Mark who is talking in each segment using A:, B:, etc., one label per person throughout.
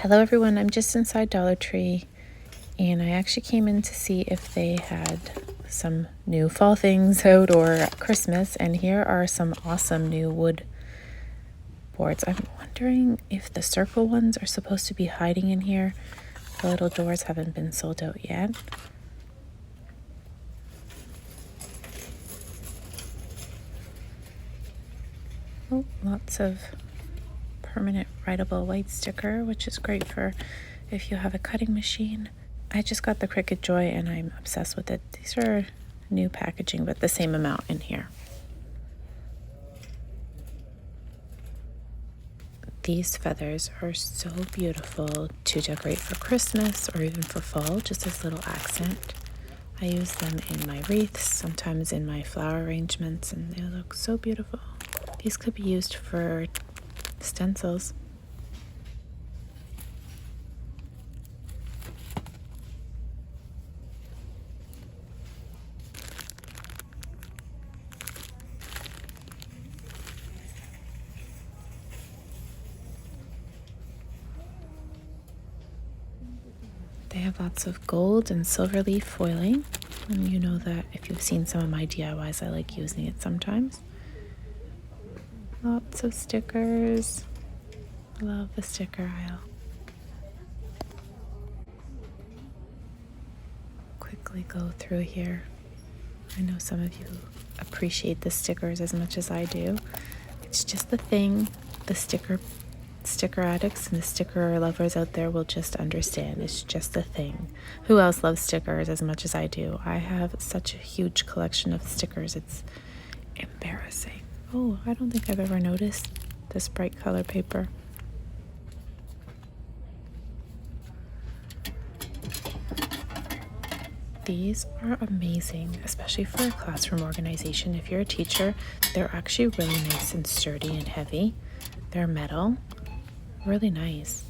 A: Hello everyone, I'm just inside Dollar Tree and I actually came in to see if they had some new fall things out or Christmas, and here are some awesome new wood boards. I'm wondering if the circle ones are supposed to be hiding in here. The little doors haven't been sold out yet. Oh, lots of permanent writable white sticker, which is great for if you have a cutting machine. I just got the Cricut Joy and I'm obsessed with it. These are new packaging, but the same amount in here. These feathers are so beautiful to decorate for Christmas or even for fall, just as little accent. I use them in my wreaths, sometimes in my flower arrangements, and they look so beautiful. These could be used for stencils. They have lots of gold and silver leaf foiling, and you know that if you've seen some of my DIYs, I like using it sometimes. Lots of stickers. Love the sticker aisle. Quickly go through here. I know some of you appreciate the stickers as much as I do. It's just the thing. The sticker addicts and the sticker lovers out there will just understand. It's just a thing. Who else loves stickers as much as I do? I have such a huge collection of stickers. It's embarrassing. Oh, I don't think I've ever noticed this bright color paper. These are amazing, especially for a classroom organization. If you're a teacher, they're actually really nice and sturdy and heavy. They're metal. Really nice.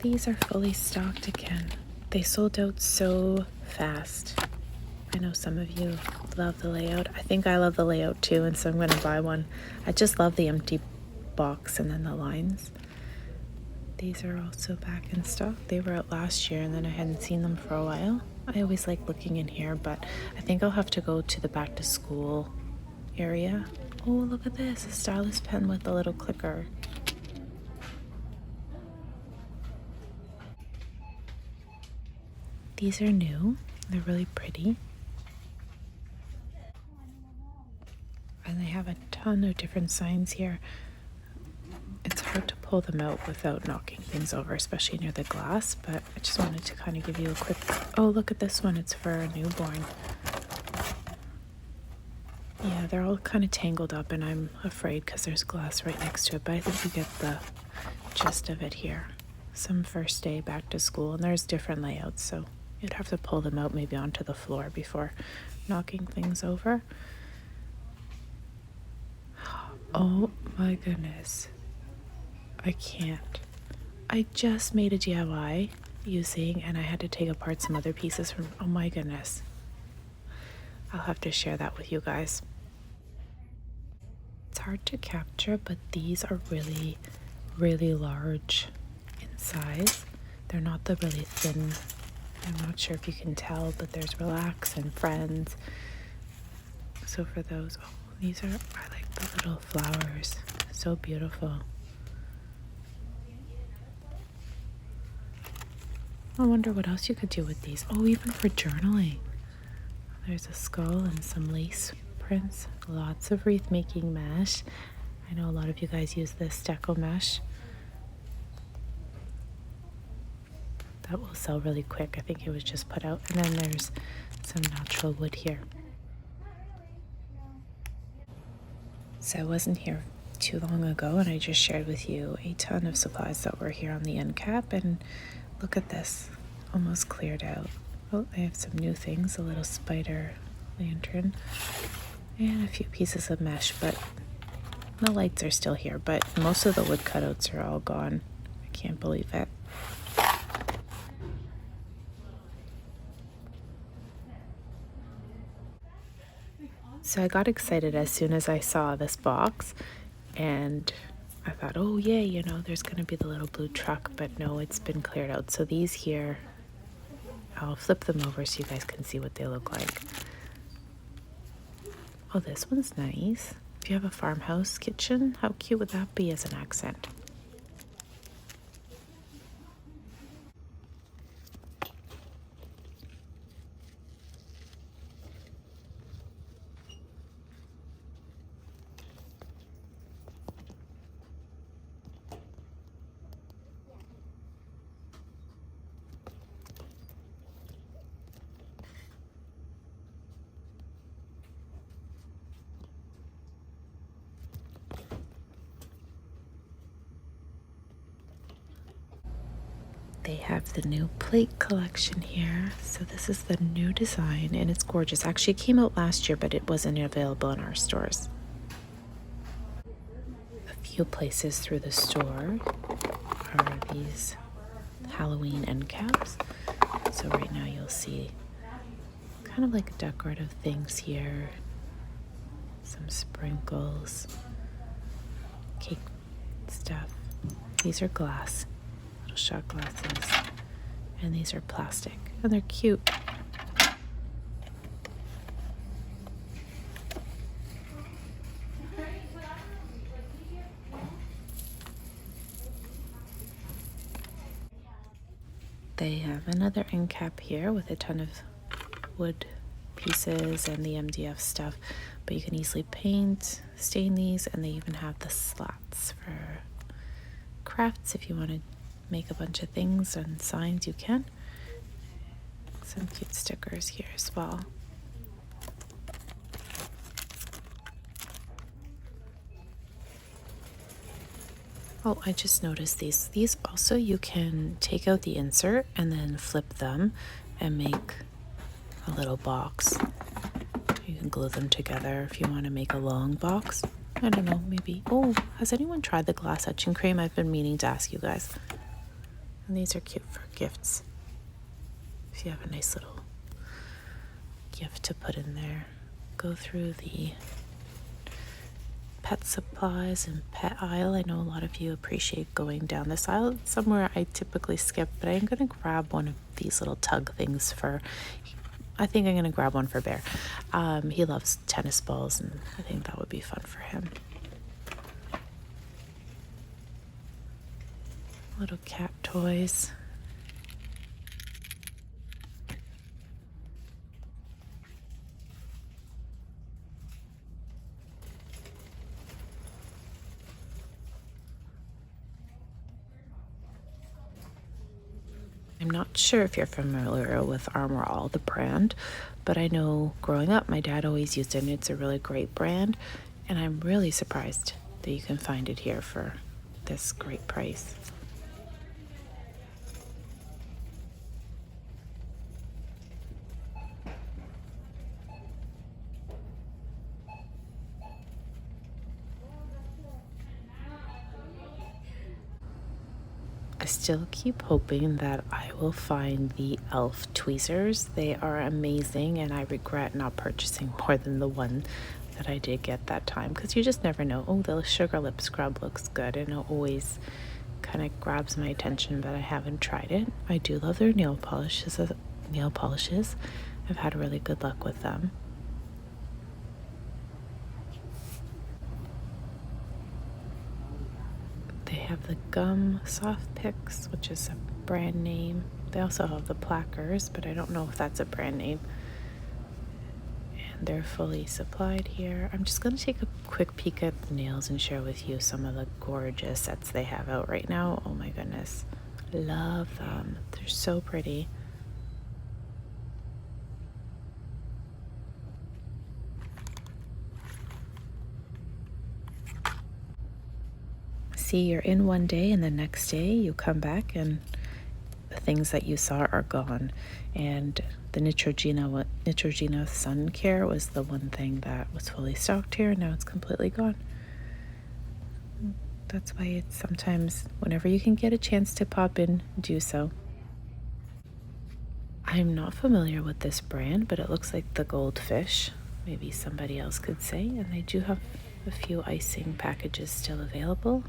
A: These are fully stocked again. They sold out so fast. I know some of you love the layout. I think I love the layout too, and so I'm going to buy one. I just love the empty box and then the lines. These are also back in stock. They were out last year and then I hadn't seen them for a while. I always like looking in here, but I think I'll have to go to the back to school area. Oh, look at this, a stylus pen with a little clicker. These are new. They're really pretty. And they have a ton of different signs here. It's hard to pull them out without knocking things over, especially near the glass, but I just wanted to kind of give you a quick... Oh, look at this one. It's for a newborn. Yeah, they're all kind of tangled up, and I'm afraid because there's glass right next to it, but I think you get the gist of it here. Some first day back to school, and there's different layouts, so you'd have to pull them out maybe onto the floor before knocking things over. Oh my goodness. I can't. I just made a DIY using, and I had to take apart some other pieces from, oh my goodness. I'll have to share that with you guys. It's hard to capture, but these are really, really large in size. They're not the really thin. I'm not sure if you can tell, but there's Relax and Friends. So for those, oh, these are, I like the little flowers. So beautiful. I wonder what else you could do with these. Oh, even for journaling. There's a skull and some lace prints. Lots of wreath making mesh. I know a lot of you guys use this deco mesh. That will sell really quick. I think it was just put out. And then there's some natural wood here. So I wasn't here too long ago, and I just shared with you a ton of supplies that were here on the end cap, and look at this, almost cleared out. Oh, they have some new things, a little spider lantern and a few pieces of mesh, but the lights are still here, but most of the wood cutouts are all gone. I can't believe it. So I got excited as soon as I saw this box, and I thought, oh yay, you know, there's gonna be the little blue truck, but no, it's been cleared out. So these here, I'll flip them over so you guys can see what they look like. Oh, this one's nice. If you have a farmhouse kitchen, how cute would that be as an accent? They have the new plate collection here. So this is the new design and it's gorgeous. Actually, it came out last year, but it wasn't available in our stores. A few places through the store are these Halloween end caps. So right now you'll see kind of like decorative things here. Some sprinkles, cake stuff. These are glass. Shot glasses, and these are plastic and they're cute. They have another end cap here with a ton of wood pieces and the MDF stuff, but you can easily paint, stain these, and they even have the slats for crafts if you want to make a bunch of things and signs, you can. Some cute stickers here as well. Oh, I just noticed these. These also you can take out the insert and then flip them and make a little box. You can glue them together if you want to make a long box. I don't know, maybe. Oh, has anyone tried the glass etching cream? I've been meaning to ask you guys. And these are cute for gifts. If you have a nice little gift to put in there. Go through the pet supplies and pet aisle. I know a lot of you appreciate going down this aisle. It's somewhere I typically skip, but I'm going to grab one of these little tug things for, I think I'm going to grab one for Bear. He loves tennis balls, and I think that would be fun for him. Little cat toys. I'm not sure if you're familiar with Armor All, the brand, but I know growing up my dad always used it, and it's a really great brand, and I'm really surprised that you can find it here for this great price. I still keep hoping that I will find the elf tweezers. They are amazing, and I regret not purchasing more than the one that I did get that time, because you just never know. Oh, the sugar lip scrub looks good, and it always kind of grabs my attention, but I haven't tried it. I do love their nail polishes. I've had really good luck with them. They have the gum soft picks, which is a brand name. They also have the plackers, but I don't know if that's a brand name. And they're fully supplied here. I'm just going to take a quick peek at the nails and share with you some of the gorgeous sets they have out right now. Oh my goodness. Love them. They're so pretty. See, you're in one day and the next day you come back and the things that you saw are gone. And the Neutrogena sun care was the one thing that was fully stocked here, and now it's completely gone. That's why it's sometimes, whenever you can get a chance to pop in, do so. I'm not familiar with this brand, but it looks like the Goldfish. Maybe somebody else could say. And they do have a few icing packages still available.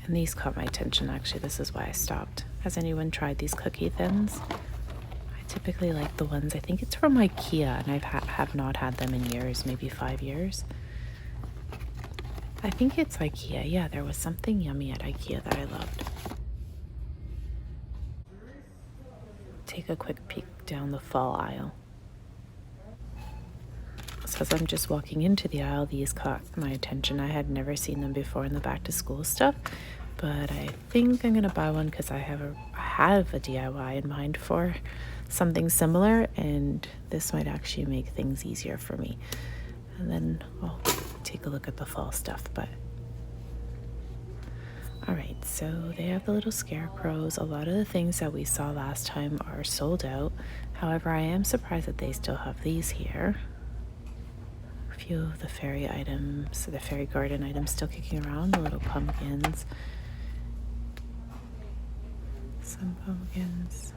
A: And these caught my attention, actually. This is why I stopped. Has anyone tried these cookie thins? I typically like the ones, I think it's from IKEA, and I have not had them in years, maybe 5 years. I think it's IKEA. Yeah, there was something yummy at IKEA that I loved. Take a quick peek down the fall aisle. So as I'm just walking into the aisle, these caught my attention. I had never seen them before in the back to school stuff, but I think I'm gonna buy one because I have a DIY in mind for something similar, and this might actually make things easier for me. And then I'll take a look at the fall stuff. But all right, so they have the little scarecrows. A lot of the things that we saw last time are sold out. However, I am surprised that they still have these here. A few of the fairy items, the fairy garden items still kicking around, the little pumpkins. Some pumpkins.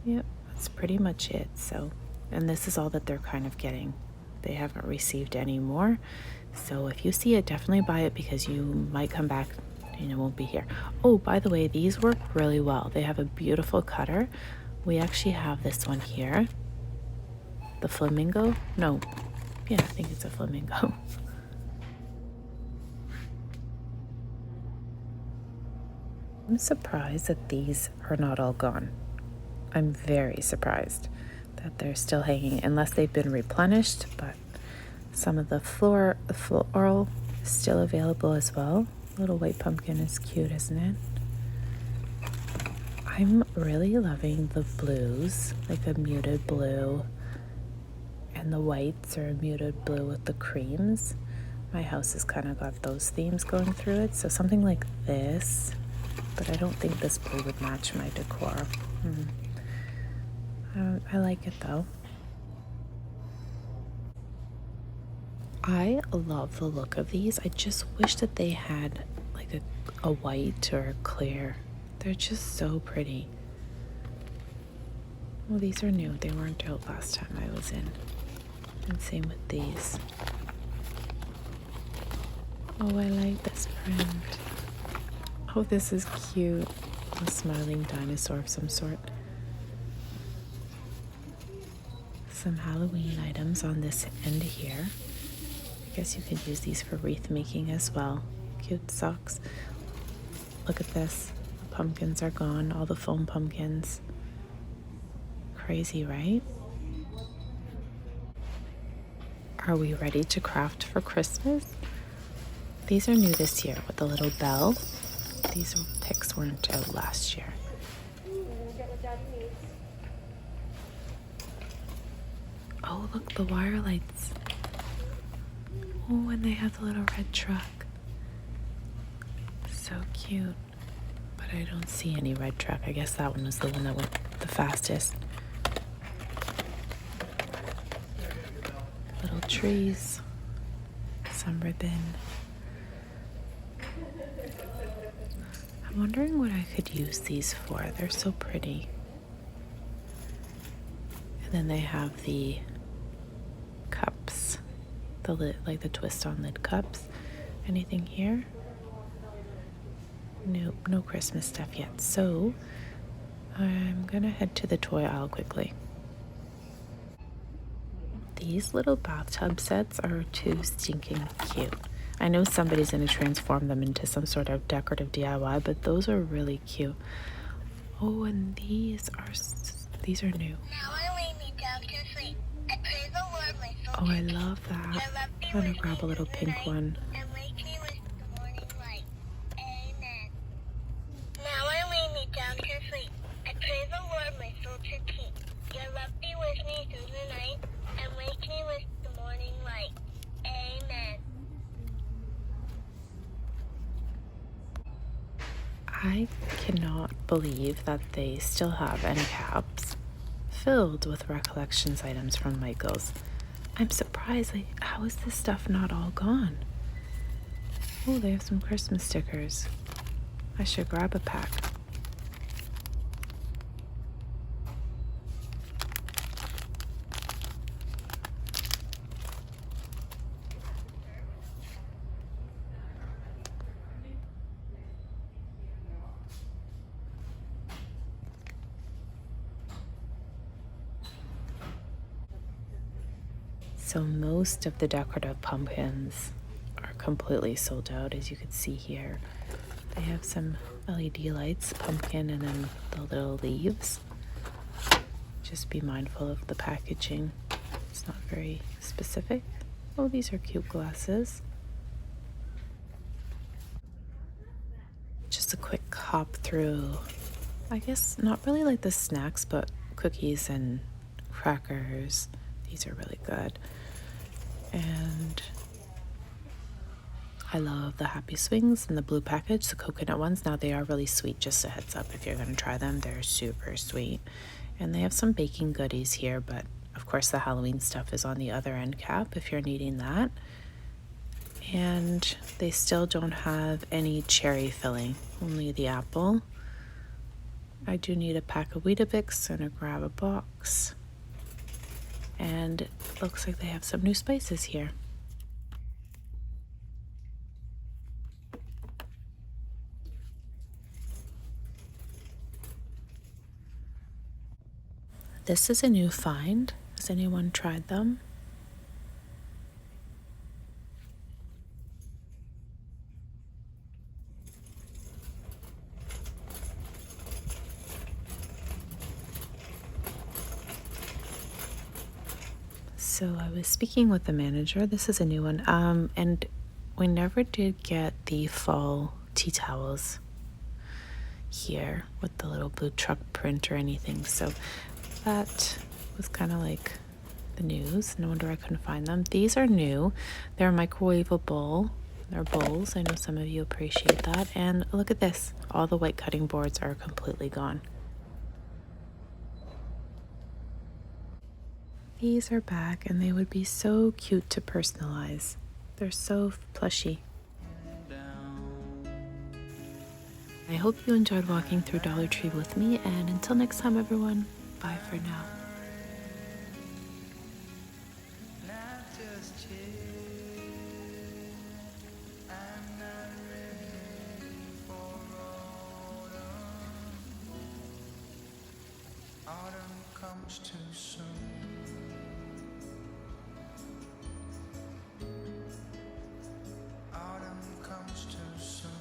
A: Yep, that's pretty much it. So, and this is all that they're kind of getting. They haven't received any more. So if you see it, definitely buy it because you might come back and it won't be here. Oh, by the way, these work really well. They have a beautiful cutter. We actually have this one here. The flamingo? No. Yeah, I think it's a flamingo. I'm surprised that these are not all gone. I'm very surprised that they're still hanging, unless they've been replenished, but some of the floral is still available as well. Little white pumpkin is cute, isn't it? I'm really loving the blues, like a muted blue, and the whites are a muted blue with the creams. My house has kind of got those themes going through it, so something like this, but I don't think this blue would match my decor. I like it though. I love the look of these. I just wish that they had like a white or a clear. They're just so pretty. Well, these are new. They weren't out last time I was in. And same with these. Oh, I like this print. Oh, this is cute. A smiling dinosaur of some sort. Some Halloween items on this end here. I guess you could use these for wreath making as well. Cute socks. Look at this. The pumpkins are gone. All the foam pumpkins. Crazy, right? Are we ready to craft for Christmas? These are new this year with the little bell. These picks weren't out last year. Oh, look, the wire lights. Oh, and they have the little red truck. So cute. But I don't see any red truck. I guess that one was the one that went the fastest. Little trees. Some ribbon. I'm wondering what I could use these for. They're so pretty. And then they have the cups, the lid, like the twist on lid cups. Anything here? Nope, no Christmas stuff yet. So I'm gonna head to the toy aisle quickly. These little bathtub sets are too stinking cute. I know somebody's gonna transform them into some sort of decorative DIY, but those are really cute. Oh, and these are new. Oh, I love that. I'm gonna grab a little pink one. I cannot believe that they still have end caps filled with recollections items from Michael's. I'm surprised. Like, how is this stuff not all gone? Oh, they have some Christmas stickers. I should grab a pack. So most of the decorative pumpkins are completely sold out, as you can see here. They have some LED lights, pumpkin, and then the little leaves. Just be mindful of the packaging. It's not very specific. Oh, these are cute glasses. Just a quick hop through, I guess not really like the snacks, but cookies and crackers. These are really good. And I love the Happy Swings in the blue package, the coconut ones. Now they are really sweet, just a heads up if you're going to try them. They're super sweet. And they have some baking goodies here, but of course the Halloween stuff is on the other end cap if you're needing that. And they still don't have any cherry filling, only the apple. I do need a pack of Weetabix and a grab a box. And it looks like they have some new spices here. This is a new find. Has anyone tried them? So I was speaking with the manager. This is a new one. And we never did get the fall tea towels here with the little blue truck print or anything. So that was kind of like the news. No wonder I couldn't find them. These are new. They're microwavable. They're bowls. I know some of you appreciate that. And look at this. All the white cutting boards are completely gone. These are back and they would be so cute to personalize. They're so plushy. I hope you enjoyed walking through Dollar Tree with me, and until next time everyone, bye for now.
B: Autumn comes too soon. Autumn comes too soon.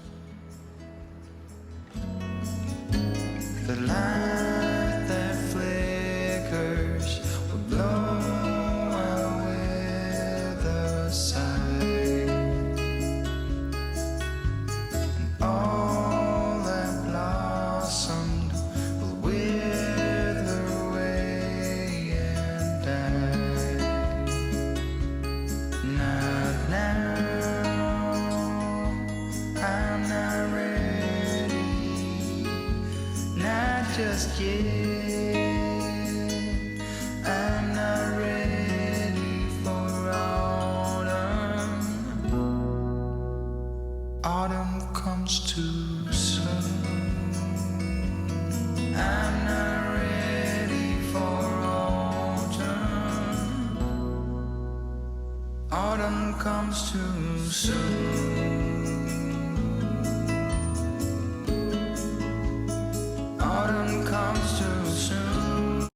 B: The light that flickers will blow away the sight, and all that blossomed will wither away and die. Not now, I'm not ready, not just yet. I'm not ready for autumn. Autumn comes too soon. I'm not ready for autumn. Autumn comes too soon.